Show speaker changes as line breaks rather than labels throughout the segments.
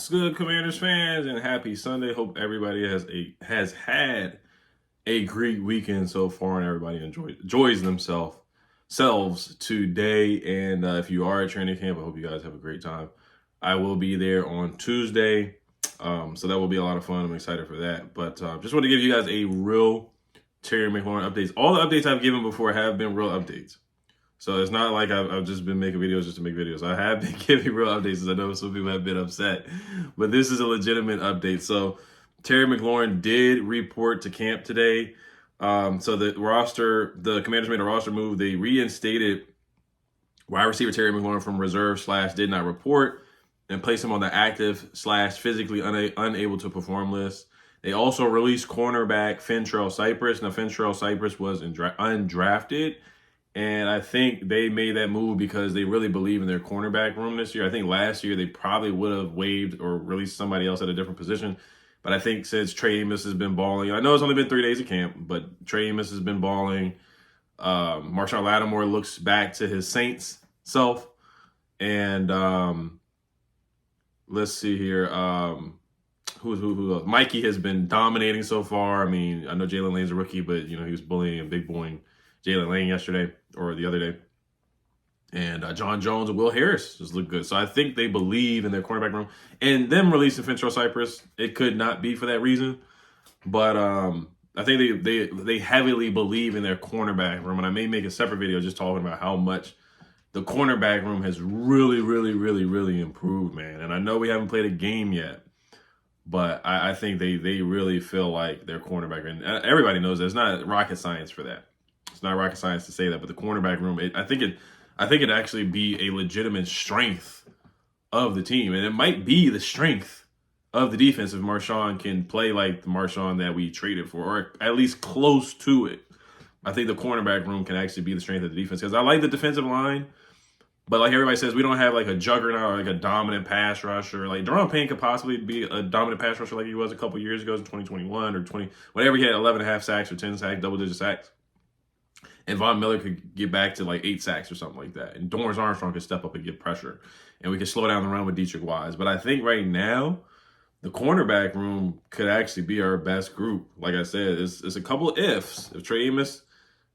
What's good, Commanders fans, and happy Sunday. Hope everybody has had a great weekend so far, and everybody enjoys themselves today. And if you are at training camp, I hope you guys have a great time. I will be there on Tuesday, so that will be a lot of fun. I'm excited for that. But just want to give you guys a real Terry McLaurin updates. All the updates I've given before have been real updates. So it's not like I've just been making videos just to make videos. I have been giving real updates, as I know some people have been upset. But this is a legitimate update. So Terry McLaurin did report to camp today. So the Commanders made a roster move. They reinstated wide receiver Terry McLaurin from reserve / did not report and placed him on the active / physically unable to perform list. They also released cornerback Fentrell Cypress. Now, Fentrell Cypress was undrafted. And I think they made that move because they really believe in their cornerback room this year. I think last year they probably would have waived or released somebody else at a different position. But I think since Trey Amos has been balling, I know it's only been 3 days of camp, but Trey Amos has been balling. Marshawn Lattimore looks back to his Saints self. And let's see here. Who else? Mikey has been dominating so far. I mean, I know Jalen Lane's a rookie, but, he was bullying and big boying Jalen Lane yesterday or the other day. And John Jones and Will Harris just look good. So I think they believe in their cornerback room. And them releasing Fentrell Cypress, it could not be for that reason. But I think they heavily believe in their cornerback room. And I may make a separate video just talking about how much the cornerback room has really, really, really, really improved, man. And I know we haven't played a game yet. But I think they really feel like their cornerback, and everybody knows that it's not rocket science for that. It's not rocket science to say that, but the cornerback room, I think it actually be a legitimate strength of the team, and it might be the strength of the defense if Marshawn can play like the Marshawn that we traded for, or at least close to it. I think the cornerback room can actually be the strength of the defense because I like the defensive line, but like everybody says, we don't have like a juggernaut or like a dominant pass rusher. Like Daron Payne could possibly be a dominant pass rusher like he was a couple years ago in 2021 or 20, whatever. He had 11.5 sacks or 10 sacks, double-digit sacks. And Von Miller could get back to like 8 sacks or something like that. And Dorrance Armstrong could step up and get pressure. And we could slow down the run with Dietrich Wise. But I think right now, the cornerback room could actually be our best group. Like I said, it's a couple of ifs. If Trey Amos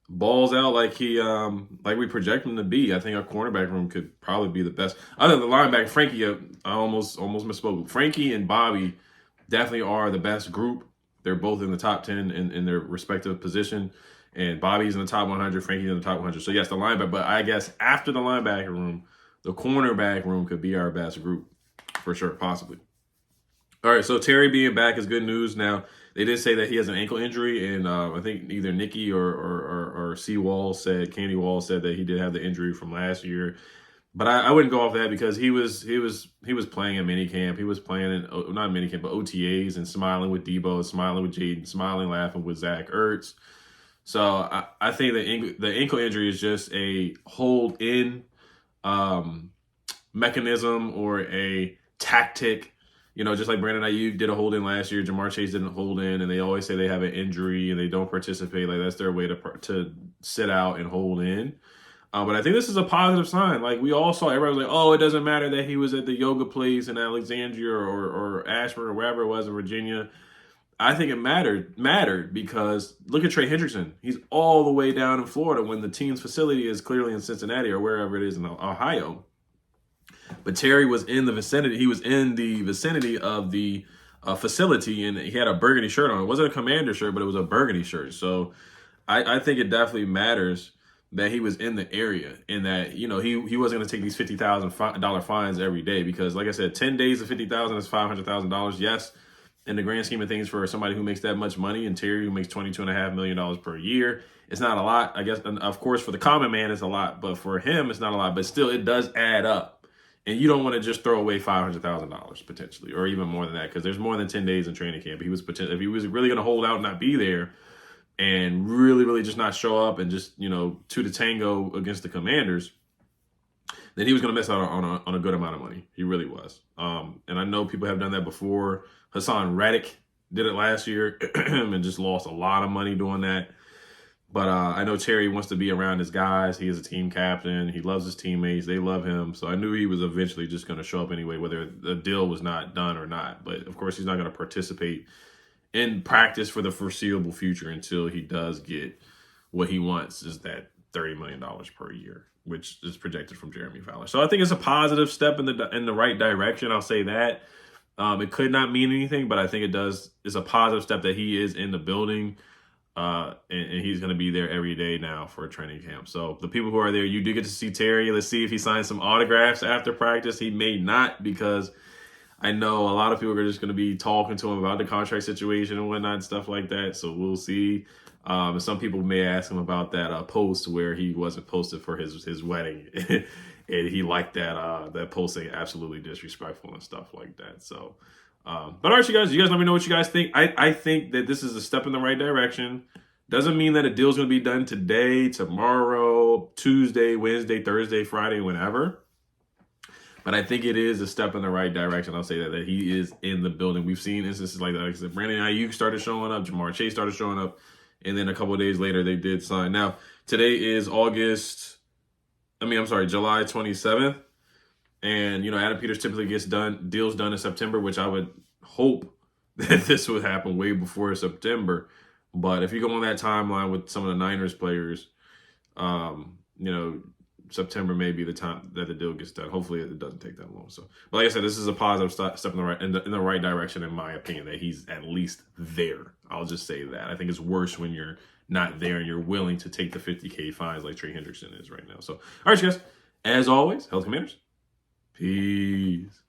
balls out like we project him to be, I think our cornerback room could probably be the best. Other than the linebacker, Frankie, I almost misspoke. Frankie and Bobby definitely are the best group. They're both in the top 10 in their respective position. And Bobby's in the top 100, Frankie's in the top 100. So, yes, the linebacker. But I guess after the linebacker room, the cornerback room could be our best group for sure, possibly. All right, so Terry being back is good news. Now, they did say that he has an ankle injury, and I think either Nikki or Candy Wall said that he did have the injury from last year. But I wouldn't go off that because he was playing in minicamp. He was playing in not minicamp, but OTAs and smiling with Debo, smiling with Jaden, smiling, laughing with Zach Ertz. So I think the ankle injury is just a hold-in mechanism or a tactic. Just like Brandon Ayuk did a hold-in last year, Jamar Chase didn't hold in, and they always say they have an injury and they don't participate. Like that's their way to sit out and hold in. But I think this is a positive sign. Like we all saw, everybody was like, "Oh, it doesn't matter that he was at the yoga place in Alexandria or Ashburn or wherever it was in Virginia." I think it mattered because look at Trey Hendrickson. He's all the way down in Florida when the team's facility is clearly in Cincinnati or wherever it is in Ohio. But Terry was in the vicinity. He was in the vicinity of the facility, and he had a burgundy shirt on. It wasn't a Commander shirt, but it was a burgundy shirt. So I think it definitely matters that he was in the area and that, he wasn't going to take these $50,000 fines every day because, like I said, 10 days of $50,000 is $500,000. Yes, in the grand scheme of things for somebody who makes that much money, and Terry who makes $22.5 million per year, it's not a lot. I guess, and of course, for the common man, it's a lot, but for him, it's not a lot. But still, it does add up. And you don't want to just throw away $500,000 potentially, or even more than that, because there's more than 10 days in training camp. If he was really going to hold out and not be there, and really, really just not show up and just to the tango against the Commanders, then he was going to miss out on a good amount of money. He really was. And I know people have done that before. Hassan Reddick did it last year and just lost a lot of money doing that. But I know Terry wants to be around his guys. He is a team captain. He loves his teammates. They love him. So I knew he was eventually just going to show up anyway, whether the deal was not done or not. But of course, he's not going to participate in practice for the foreseeable future until he does get what he wants, is that $30 million per year, which is projected from Jeremy Fowler. So I think it's a positive step in the right direction. I'll say that. It could not mean anything, but I think it does. It's a positive step that he is in the building. And he's going to be there every day now for a training camp. So the people who are there, you do get to see Terry. Let's see if he signs some autographs after practice. He may not, because I know a lot of people are just going to be talking to him about the contract situation and whatnot and stuff like that. So we'll see. And some people may ask him about that post where he wasn't posted for his wedding. And he liked that post saying absolutely disrespectful and stuff like that. So, but all right, you guys let me know what you guys think. I think that this is a step in the right direction. Doesn't mean that a deal's going to be done today, tomorrow, Tuesday, Wednesday, Thursday, Friday, whenever. But I think it is a step in the right direction. I'll say that he is in the building. We've seen instances like that. Like I said, Brandon Ayuk started showing up. Jamar Chase started showing up. And then a couple of days later, they did sign. Now, today is July 27th. And, Adam Peters typically gets deals done in September, which I would hope that this would happen way before September. But if you go on that timeline with some of the Niners players, September may be the time that the deal gets done. Hopefully it doesn't take that long. So, but like I said, this is a positive step in the right direction, in my opinion, that he's at least there. I'll just say that. I think it's worse when you're not there and you're willing to take the $50K fines like Trey Hendrickson is right now. So, all right, you guys, as always, Health Commanders, peace.